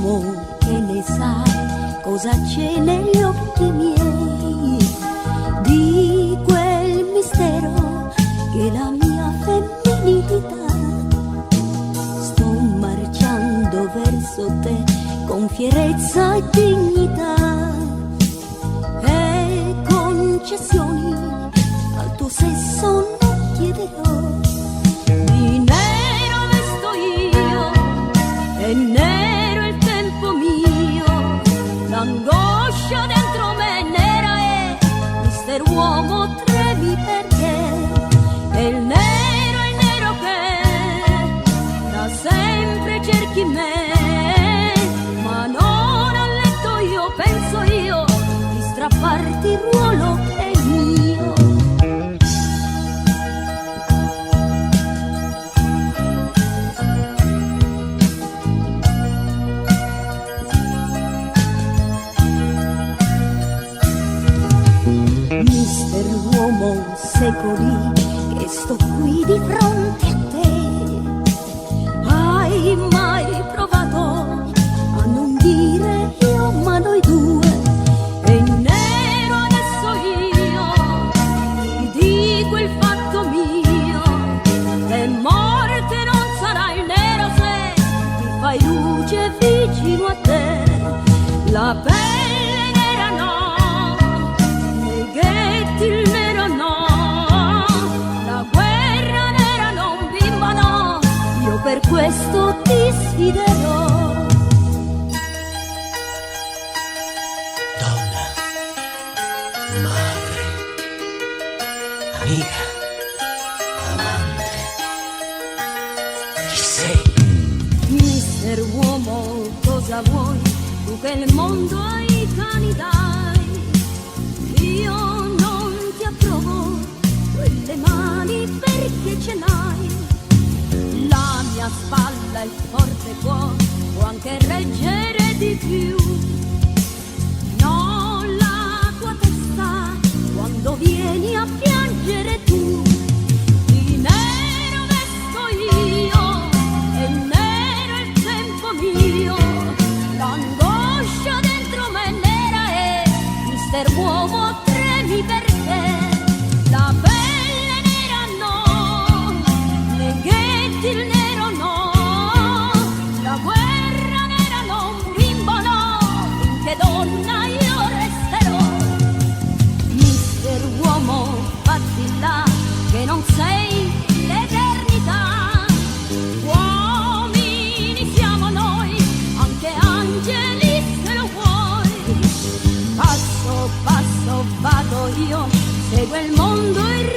uomo che ne sai cosa c'è negli occhi miei, di quel mistero che è la mia femminilità. Sto marciando verso te con fierezza e dignità e concessioni al tuo sesso non chiederò. Di nero vesto io e nero il tempo mio, l'angoscia dentro me nera è, mister uomo tremi perché è il nero che da sempre cerchi me, ma non a letto io penso io di strapparti il ruolo che è mio. Mister uomo secoli che sto qui di fronte a te, hai mai provato a non dire io ma noi due? È nero adesso io ti dico il fatto mio, e morte non sarà il nero se ti fai luce vicino a te. La pelle nera no, nei ghetti il nero no, la guerra nera non bimba no, io per questo ti sfiderò. Donna, madre, amica, amante, chi sei? Mister uomo, cosa vuoi? Tu che il mondo ai cani dai, io non ti approvo quelle mani perché ce n'hai. La mia spalla, il forte cuore, può anche reggere di più. No, la tua testa, quando vieni a piangere tu. Di nero vesto io, e nero il tempo mio, l'angoscia dentro me nera è, mister uomo tremi perché la pelle nera no, nei ghetti il nero no, la guerra nera non bimbo no, finché donna io resterò. Mister uomo fatti là che non sei l'eternità, uomini siamo noi, anche angeli se lo vuoi. Passo passo vado io, segue il mondo e